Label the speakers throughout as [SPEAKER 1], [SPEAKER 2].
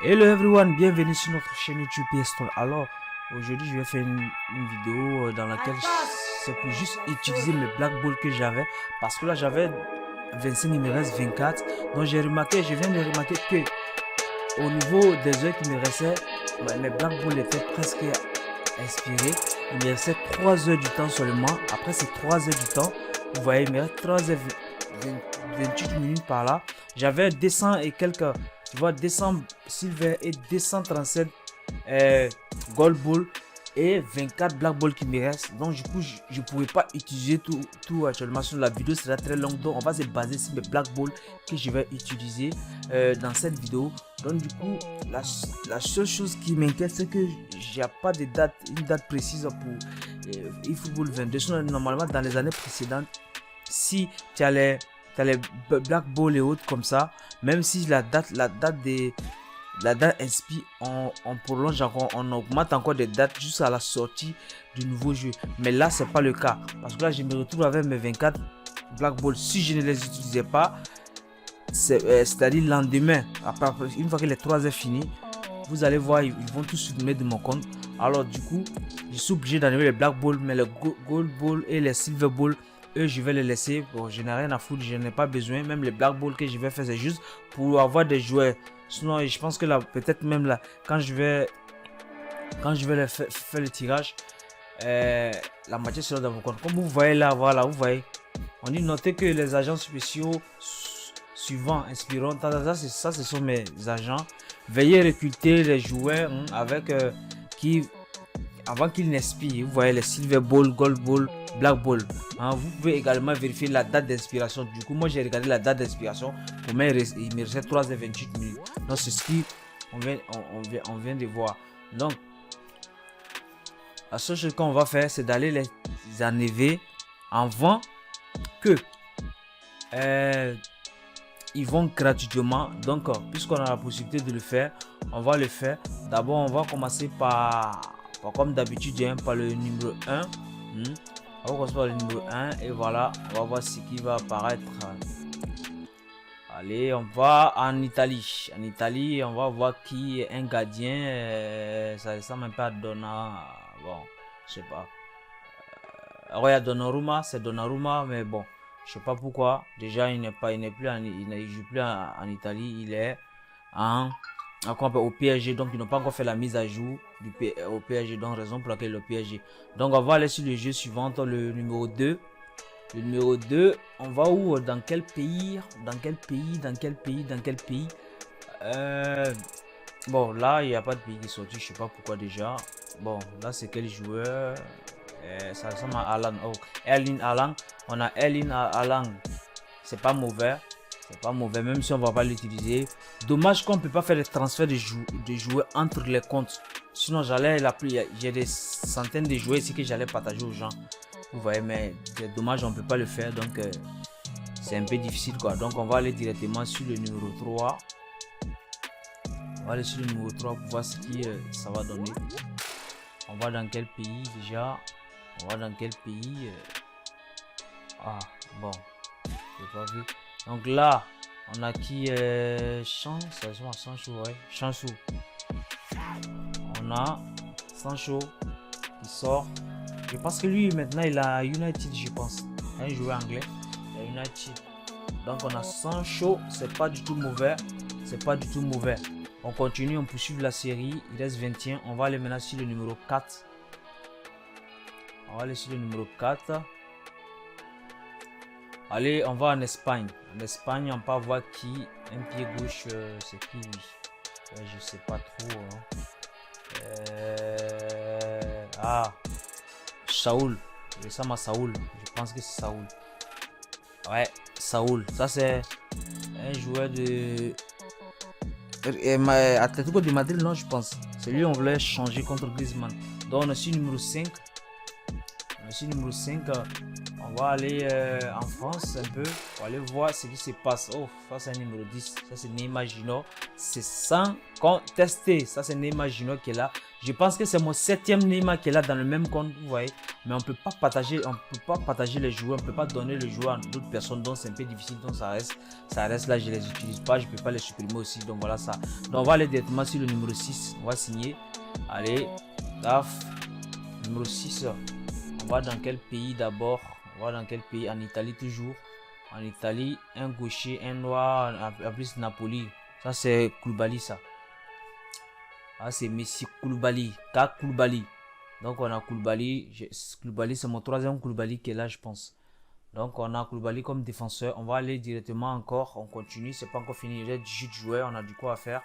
[SPEAKER 1] Hello everyone, bienvenue sur notre chaîne YouTube PS3. Alors, aujourd'hui je vais faire une vidéo dans laquelle c'est pour juste utiliser mes black balls que j'avais. Parce que là j'avais 25, il me reste 24. Donc je viens de remarquer que au niveau des heures qui me restaient, mes black balls étaient presque inspirés. Il me restait 3 heures du temps seulement. Après ces 3 heures du temps, vous voyez, il me reste 3 heures 28 minutes par là. J'avais 200 et quelques, tu vois, 200 silver et 237 gold ball et 24 black ball qui me restent. Donc du coup je ne pourrais pas utiliser tout actuellement sur la vidéo, sera très longue. Donc on va se baser sur mes black ball que je vais utiliser dans cette vidéo. Donc du coup la seule chose qui m'inquiète, c'est que j'ai pas de date, une date précise pour eFootball 22. Sinon, normalement dans les années précédentes, si tu as les black ball et autres comme ça, même si la date expire, on prolonge encore, on augmente encore des dates jusqu'à la sortie du nouveau jeu. Mais là c'est pas le cas, parce que là je me retrouve avec mes 24 black ball. Si je ne les utilisais pas, c'est-à-dire le lendemain, une fois que les 3 heures finies, vous allez voir, ils vont tous supprimer de mon compte. Alors du coup je suis obligé d'enlever les black ball, mais les gold ball et les silver ball, eux je vais les laisser. Bon, je n'ai rien à foutre, je n'ai pas besoin. Même les black ball que je vais faire, c'est juste pour avoir des joueurs. Sinon je pense que là, peut-être même là, quand je vais faire le tirage, la moitié sera dans vos comptes. Comme vous voyez là, voilà, vous voyez, on dit noter que les agents spéciaux suivants inspirants, ça ce sont mes agents. Veuillez recruter les joueurs avec avant qu'ils n'expirent. Vous voyez les silver ball, gold ball, black ball. Vous pouvez également vérifier la date d'inspiration. Du coup, moi j'ai regardé la date d'inspiration. Pour moi, il me restait 3h28 minutes. Donc c'est ce qu'on vient de voir. Donc la seule chose qu'on va faire, c'est d'aller les enlever avant que ils vont gratuitement. Donc puisqu'on a la possibilité de le faire, on va le faire. D'abord on va commencer par comme d'habitude, par le numéro 1. On va commencer par le numéro 1 et voilà, on va voir ce qui va apparaître. Allez, on va en Italie. En Italie, on va voir qui est un gardien. Ça ressemble un peu à Donnarumma. Bon, je sais pas. Ouais, Donnarumma, c'est Donnarumma, mais bon, je sais pas pourquoi. Déjà, il ne joue plus en Italie. Il est au PSG, donc ils n'ont pas encore fait la mise à jour au PSG, donc raison pour laquelle le PSG. Donc on va aller sur le jeu suivant, le numéro 2. Le numéro 2, on va où? Dans quel pays? Bon, là, il n'y a pas de pays qui est sorti, je sais pas pourquoi déjà. Bon, là, c'est quel joueur? Ça ressemble à Haaland. Oh, Erling Haaland. On a Erling Haaland. C'est pas mauvais. Même si on va pas l'utiliser. Dommage qu'on peut pas faire les transferts de joueurs entre les comptes. Sinon, j'ai des centaines de joueurs ici que j'allais partager aux gens. Vous voyez, mais c'est dommage, on peut pas le faire. Donc, c'est un peu difficile, quoi. Donc, on va aller directement sur le numéro 3. On va aller sur le numéro 3 pour voir ce qui ça va donner. On va dans quel pays déjà? Ah, bon. J'ai pas vu. Donc là, on a qui Sancho, ouais. Sancho. On a Sancho qui sort. Je pense que lui maintenant il a United, je pense. Un joueur anglais. Il a United. Donc on a Sancho, c'est pas du tout mauvais. On continue, on poursuit la série. Il reste 21. On va aller maintenant sur le numéro 4. Allez, on va en Espagne. En Espagne, on peut voir qui. Un pied gauche, c'est qui lui? Je sais pas trop. Saoul. Je ressemble à Saoul. Je pense que c'est Saoul. Ouais, Saoul. Ça, c'est un joueur de Atlético de Madrid, non, je pense. C'est lui, on voulait changer contre Griezmann. Donc, on a aussi numéro 5. On On va aller en France un peu pour aller voir ce qui se passe. Oh, ça c'est un numéro 10. Ça c'est Neymar Junior. C'est sans contester. Ça c'est Neymar Junior qui est là. Je pense que c'est mon 7e Neymar qui est là dans le même compte, vous voyez. Mais on peut pas partager les joueurs. On peut pas donner le joueur à d'autres personnes. Donc c'est un peu difficile. Donc ça reste là. Je les utilise pas. Je peux pas les supprimer aussi. Donc voilà ça. Donc on va aller directement sur le numéro 6. On va signer. Allez, taf. Numéro 6. On va dans quel pays d'abord? On va dans quel pays? En Italie toujours. En Italie, un gaucher, un noir, en plus Napoli. Ça c'est Koulibaly ça. Ah c'est Messi Koulibaly. K Koulibaly. Donc on a Koulibaly. Koulibaly c'est mon 3e Koulibaly qui est là je pense. Donc on a Koulibaly comme défenseur. On va aller directement encore. On continue. C'est pas encore fini. Il y a 18 joueurs. On a du quoi à faire.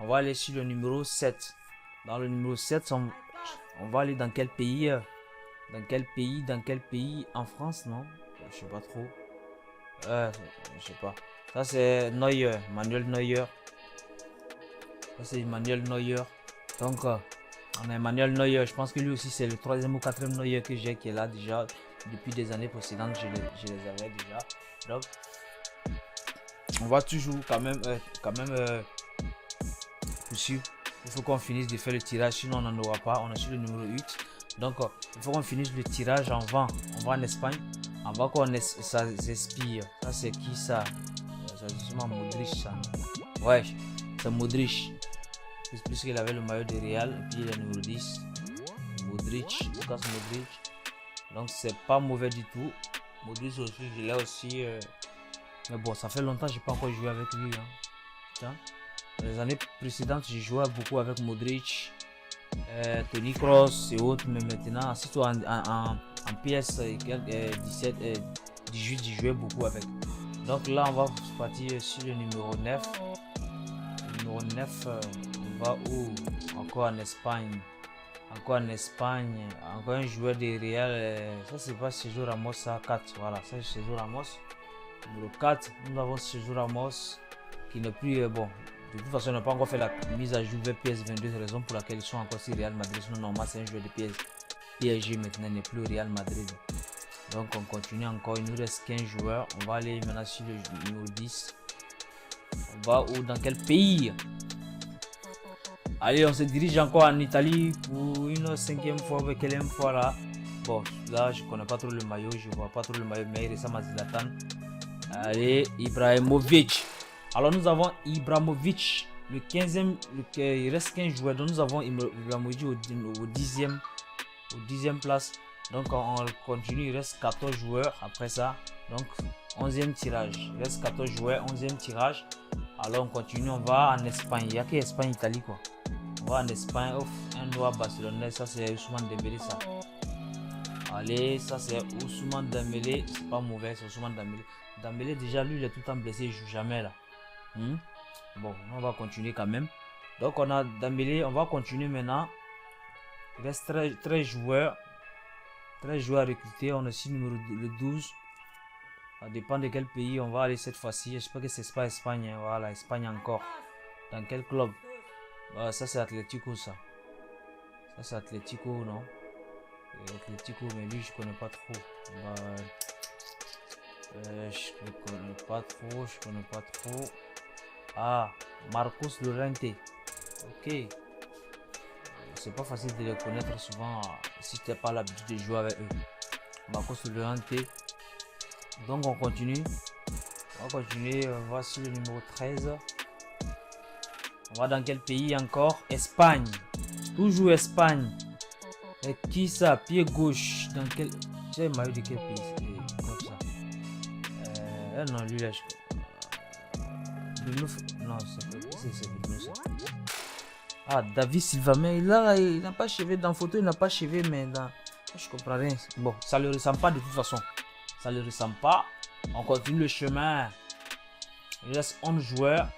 [SPEAKER 1] On va aller sur le numéro 7. Dans le numéro 7, on va aller dans quel pays? Dans quel pays? En France, non? Je sais pas trop. Je sais pas. Ça c'est Neuer, Manuel Neuer. Ça c'est Manuel Neuer. Donc on a Emmanuel Neuer. Je pense que lui aussi c'est le 3e ou 4e Neuer que j'ai qui est là déjà depuis des années précédentes. Je les avais déjà. Donc on va toujours quand même poursuivre. Il faut qu'on finisse de faire le tirage, sinon on n'en aura pas. On est sur le numéro 8. Donc, il faut qu'on finisse le tirage. On va en Espagne. On va qu'on ça s'expire. Ça, c'est qui ça? C'est justement Modric, ça. Ouais, c'est Modric. Plus qu'il avait le maillot de Real. Et puis, il est numéro 10. Modric, Lucas Modric. Donc, c'est pas mauvais du tout. Modric aussi, je l'ai aussi. Mais bon, ça fait longtemps que je n'ai pas encore joué avec lui. Hein. Putain. Les années précédentes, j'ai joué beaucoup avec Modric. Tony Kroos et autres, mais maintenant, surtout en PS 17, 18, j'ai joué beaucoup avec. Donc là, on va partir sur le numéro 9. Le numéro 9, on va où? Encore en Espagne. Encore en Espagne. Encore un joueur de Real. Ça, c'est pas Sergio Ramos, ça, 4. Voilà, ça, c'est Sergio Ramos. Numéro 4, nous avons Sergio Ramos qui n'est plus bon. De toute façon, on n'a pas encore fait la mise à jour vers PS22, c'est raison pour laquelle ils sont encore sur Real Madrid. Sinon, normalement, c'est un joueur de PSG maintenant, il n'est plus Real Madrid. Donc, on continue encore. Il nous reste 15 joueurs. On va aller maintenant sur le numéro 10. On va où? Dans quel pays? Allez, on se dirige encore en Italie pour une 5e fois, quelle fois là. Bon, là, je connais pas trop le maillot, je vois pas trop le maillot, mais il ressemble à Zlatan. Allez, Ibrahimovic. Alors nous avons Ibrahimovic, le 15e, il reste 15 joueurs, donc nous avons Ibrahimovic au 10e place. Donc on continue, il reste 14 joueurs après ça. Donc 11e tirage, il reste 14 joueurs, 11e tirage. Alors on continue, on va en Espagne, il n'y a que Espagne, Italie quoi. On va en Espagne, un noir barcelonais, ça c'est Ousmane Dembélé ça. Allez, ça c'est Ousmane Dembélé, c'est pas mauvais, c'est Ousmane Dembélé. Dembélé déjà lui il est tout le temps blessé, il joue jamais là. Bon, on va continuer quand même. Donc on a Dembélé, on va continuer maintenant. Il reste 13 joueurs. 13 joueurs recrutés. On a aussi le 12. Ça dépend de quel pays on va aller cette fois-ci. J'espère que c'est pas Espagne. Hein. Voilà, Espagne encore. Dans quel club? Ça c'est Atlético ça. Ça c'est Atlético, non? Atlético, mais lui je connais pas trop. Je connais pas trop. Ah, Marcos Llorente. Ok. C'est pas facile de les connaître souvent si tu n'as pas l'habitude de jouer avec eux. Marcos Llorente. Donc on continue. On va sur le numéro 13. On va dans quel pays encore? Espagne. Toujours Espagne. Et qui ça? Pied gauche. Dans quel... C'est maillot de quel pays? Comme ça. Non, lui là, non, c'est Ah, David Silva, mais là, il n'a pas chevé dans la photo, il n'a pas chevé, mais dans... Je comprends rien. Bon, ça ne le ressemble pas de toute façon. Ça ne le ressemble pas. On continue le chemin. Il reste 11 joueurs.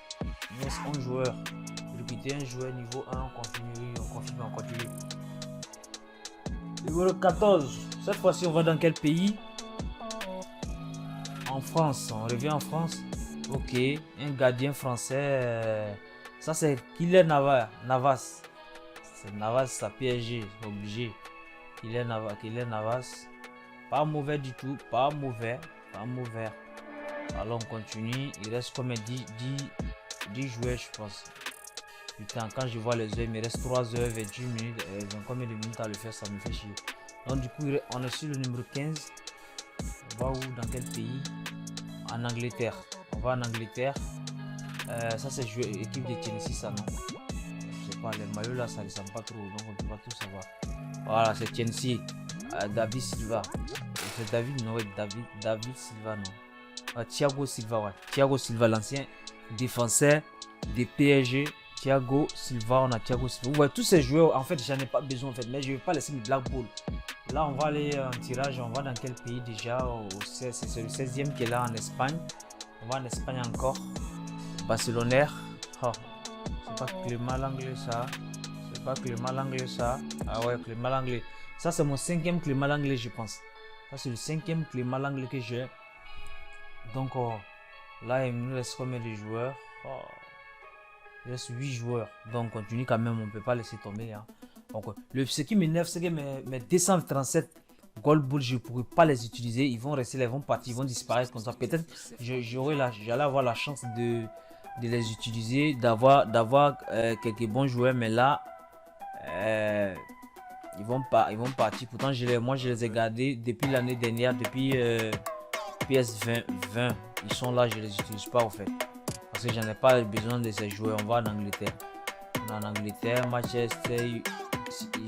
[SPEAKER 1] Recruter un joueur niveau 1, on continue, on continue. Numéro 14. Cette fois-ci, on va dans quel pays? En France. On revient en France. Ok. Un gardien français. Ça, c'est Kylian Navas. C'est Navas, ça PSG. C'est obligé. Kylian Navas. Pas mauvais du tout, pas mauvais, pas mauvais. Alors on continue, il reste comme 10 joueurs je pense. Putain, quand je vois les heures, il me reste 3h28 minutes, ils ont combien de minutes à le faire, ça me fait chier. Donc du coup, on est sur le numéro 15. On va où, dans quel pays? En Angleterre. On va en Angleterre. Ça c'est joué équipe de Chelsea, ça non? Je sais pas, les maillots là, ça ne ressemble pas trop, donc on peut pas tout savoir. Voilà, c'est Chelsea. David Silva. C'est David, non, ouais, David Silva, non. Thiago Silva, ouais. Thiago Silva, l'ancien défenseur des PSG. Thiago Silva, on a Thiago Silva. Ouais, tous ces joueurs, en fait, j'en ai pas besoin, en fait, mais je vais pas laisser le Black Ball. Là, on va aller en tirage, on va dans quel pays déjà? C'est le 16e qui est là en Espagne. On va en Espagne encore. Barcelonaire. Oh, c'est pas Clément Langlais, ça. C'est pas Clément Langlais, ça. Ah ouais, Clément Langlais. Ça, c'est mon 5e Clément Langlais, je pense. Ça, c'est le 5e Clément Langlais que j'ai. Donc, là, il nous reste combien de joueurs? Il reste 8 joueurs. Donc, on continue quand même, on ne peut pas laisser tomber. Hein. Donc, ce qui m'énerve, c'est que mes 237 Gold Bull, je ne pourrais pas les utiliser. Ils vont rester là, ils vont partir, ils vont disparaître comme ça. Peut-être j'allais avoir la chance de les utiliser, d'avoir quelques bons joueurs. Mais là, ils vont partir. Pourtant, moi, je les ai gardés depuis l'année dernière, depuis PS20. Ils sont là, je ne les utilise pas, en fait. Parce que j'en ai pas besoin de ces joueurs. On va en Angleterre. On est en Angleterre, Manchester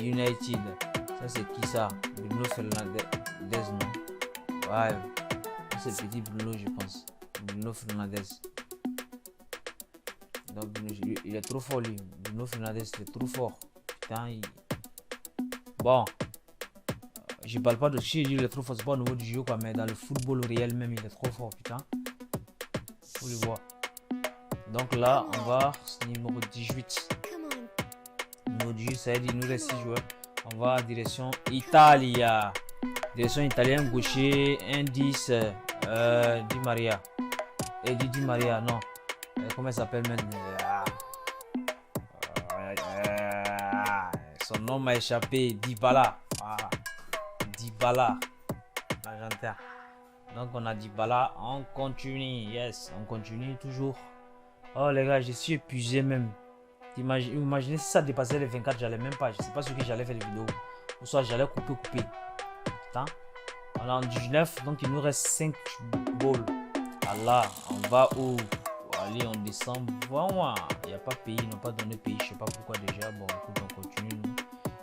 [SPEAKER 1] United. Ça c'est qui ça? Bruno Fernandes, non? Ouais. C'est petit Bruno, je pense. Bruno Fernandes. Donc il est trop fort lui. Bruno Fernandes est trop fort. Putain. Bon. Je parle pas de chier, il est trop fort. C'est pas au niveau du jeu quoi, mais dans le football réel même, il est trop fort. Putain. Faut le voir. Donc là, on va numéro 18. Numéro 18, ça veut dire il nous reste 6 joueurs. On va en direction Italia. Direction italienne, gaucher, indice, Di Maria. Et Di Maria, non. Comment il s'appelle même? Son nom m'a échappé. Dybala. Voilà. Dybala. L'Argentin. Donc on a Dybala. On continue. Yes, on continue toujours. Oh les gars, je suis épuisé même. Imaginez si ça dépassait les 24, j'allais même pas. Je sais pas ce que j'allais faire les vidéos. Ou soit j'allais couper. Putain. On est en 19, donc il nous reste 5 balles. Allah, on va où? Allez, on descend. Voilà. Il n'y a pas pays, ils n'ont pas donné pays. Je sais pas pourquoi déjà. Bon, écoute, on continue.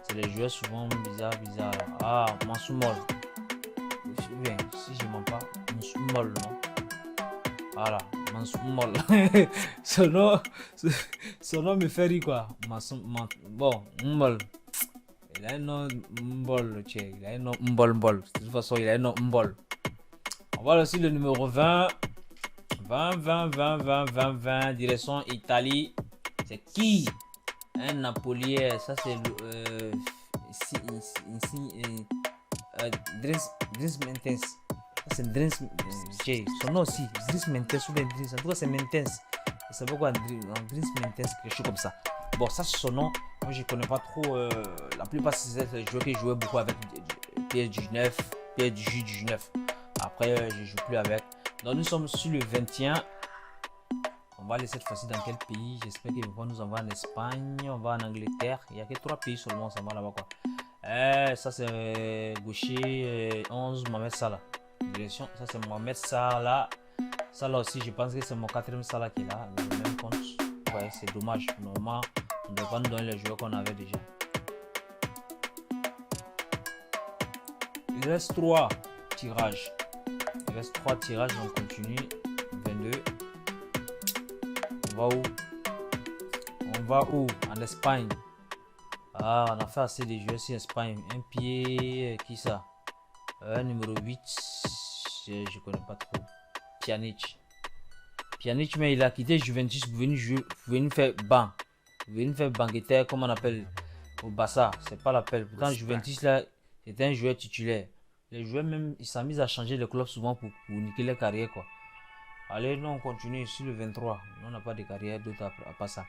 [SPEAKER 1] C'est les joueurs souvent bizarres. Ah, Mansoumol. Si je mens pas, Mansoumol, non? Voilà. Mansoumol. son nom me fait rire quoi. Bon, Mbol. Il a un nom Mbol, il a un nom Mbol. De toute façon, il a un nom Mbol. On va aussi le numéro 20. 20. Direction Italie. C'est qui? Un Napolier. Ça c'est Dries Mertens. C'est Dries. Son nom aussi. Dries Mertens ou bien Dries. En tout cas, c'est Mertens. C'est pourquoi Dries Mertens, quelque chose comme ça. Bon, ça c'est son nom. Moi, je connais pas trop. La plupart, c'est des joueurs qui jouaient beaucoup avec PS19, PS19. Après, je joue plus avec. Donc, nous sommes sur le 21. On va aller cette fois-ci dans quel pays? J'espère qu'ils vont nous envoyer en Espagne. On va en Angleterre. Il n'y a que 3 pays seulement. Ça va là-bas quoi. Ça c'est gaucher 11 Mohamed Salah. Direction, ça c'est Mohamed Salah. Ça là aussi, je pense que c'est mon 4e Salah qui est là. Dans le même compte. Ouais, c'est dommage. Normalement, on ne devait pas nous donner les joueurs qu'on avait déjà. Il reste 3 tirages. Il reste 3 tirages, on continue. 22. On va où? En Espagne. Ah, on a fait assez de joueurs sur Espagne. Un pied, qui ça? Numéro 8. Je connais pas trop. Pjanic, mais il a quitté Juventus pour venir faire banc. Venir faire banqueteur, comme on appelle au Barça. C'est pas l'appel. Pourtant, Juventus là, c'était un joueur titulaire. Les joueurs même, ils sont mis à changer de club souvent pour niquer leur carrière quoi. Allez, nous on continue sur le 23. On n'a pas de carrière d'autre à part ça.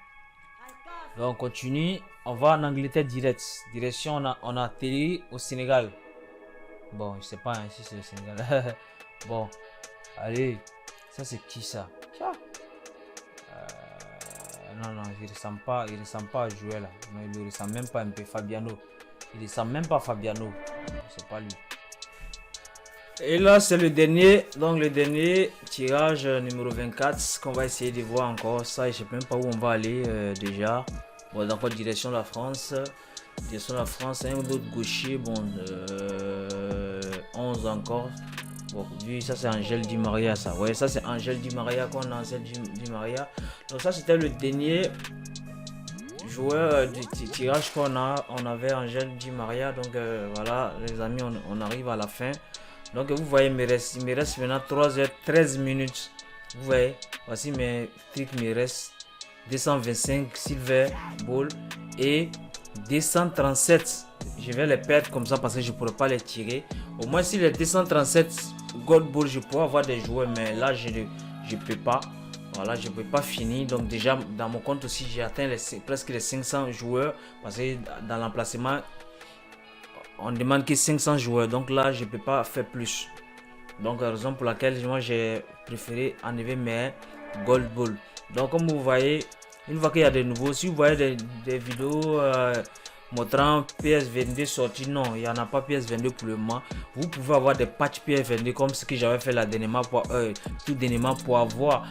[SPEAKER 1] Donc on continue. On va en Angleterre direct. Direction, on a atterri au Sénégal. Bon, je sais pas hein, si c'est le Sénégal. Bon, allez, ça c'est qui ça? Non, non, il ressemble pas à Joël là. Non, il ne ressemble même pas un peu Fabiano. Il ressemble même pas à Fabiano. C'est pas lui. Et là, c'est le dernier. Donc, le dernier tirage numéro 24 qu'on va essayer de voir encore. Ça, je sais même pas où on va aller déjà. Bon, dans quoi direction la France? Direction la France, un autre gaucher. Bon, 11 encore. Bon, vu ça c'est Angel Di Maria ça. Ouais, ça c'est Angel Di Maria qu'on a Angel Di Maria. Donc ça c'était le dernier joueur du tirage qu'on a. On avait Angel Di Maria. Donc voilà les amis, on arrive à la fin. Donc vous voyez, il me reste maintenant 3h13 minutes. Vous voyez, voici mes trucs, il me reste 225 Silver Ball et 237. Je vais les perdre comme ça parce que je ne pourrais pas les tirer. Au moins si les 237 Gold Ball, je pourrais avoir des joueurs, mais là je peux pas. Voilà, je peux pas finir. Donc déjà dans mon compte aussi, j'ai atteint presque les 500 joueurs parce que dans l'emplacement, on demande que 500 joueurs. Donc là, je peux pas faire plus. Donc raison pour laquelle moi j'ai préféré enlever mes Gold Ball. Donc comme vous voyez, une fois qu'il y a des nouveaux, si vous voyez des vidéos montrant PS22 sorti, non, il n'y en a pas PS22 pour le moment. Vous pouvez avoir des patchs PS22 comme ce que j'avais fait la dernièrement tout dernièrement pour avoir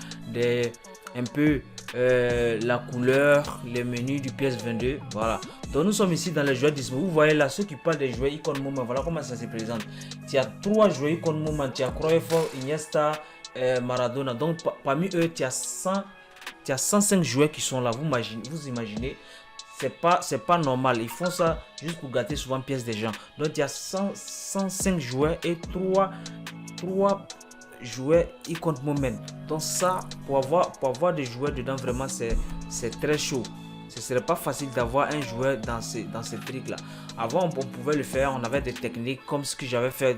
[SPEAKER 1] un peu la couleur, les menus du PS22. Voilà. Donc nous sommes ici dans les joueurs disponibles. Vous voyez là ceux qui parlent des joueurs icônes moment. Voilà comment ça se présente. Il y a 3 joueurs icônes moment. Il y a Cruyff, Iniesta, Maradona. Donc parmi eux, il y a 105 joueurs qui sont là. Vous imaginez. C'est pas normal. Ils font ça juste pour gâter souvent pièces des gens. Donc il y a 105 joueurs et 3 joueurs icône moment. Donc ça, pour avoir des joueurs dedans, vraiment c'est très chaud. Ce serait pas facile d'avoir un joueur dans ces trucs là. Avant on pouvait le faire, on avait des techniques comme ce que j'avais fait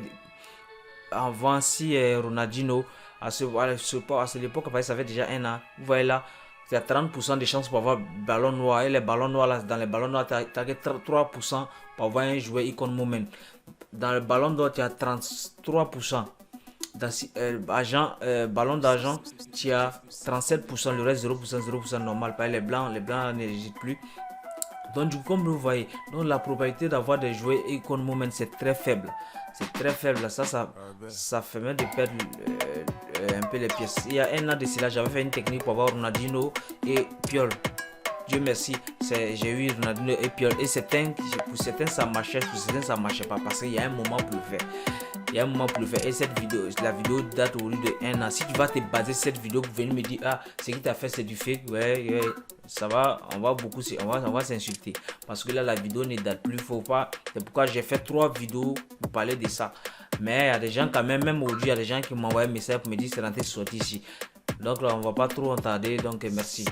[SPEAKER 1] avant. Si Ronaldinho à cette époque, ça fait déjà un an. Vous voyez là, il y a 30% de chances pour avoir ballon noir. Et les ballons noirs là, dans les ballons noirs, tu as 3% pour avoir un joueur icône moment. Dans le ballon d'or, tu as 33%. Dans ballon d'argent, tu as 37%, le reste 0% normal. Pas les blancs n'hésitent plus. Donc du coup, comme vous voyez, donc la probabilité d'avoir des joueurs icône moment c'est très faible. C'est très faible. Ça fait même de perdre un peu les pièces. Il y a un an de cela, j'avais fait une technique pour avoir Ronaldinho et Piol. Dieu merci, j'ai eu Ronaldinho et Piol. Et pour certains ça marchait, pour certains ça marchait pas parce qu'il y a un moment pour le faire. Il y a un moment pour le faire. Et la vidéo date au lieu de 1 an. Si tu vas te baser sur cette vidéo pour venir me dire ah ce qui t'a fait c'est du fake, ouais, ça va, on va s'insulter parce que là la vidéo ne date plus. Faut pas. C'est pourquoi j'ai fait 3 vidéos pour parler de ça. Mais il y a des gens quand même aujourd'hui, il y a des gens qui m'envoient un message pour me dire c'est rentré sorti ici. Donc là on va pas trop en tarder. Donc merci.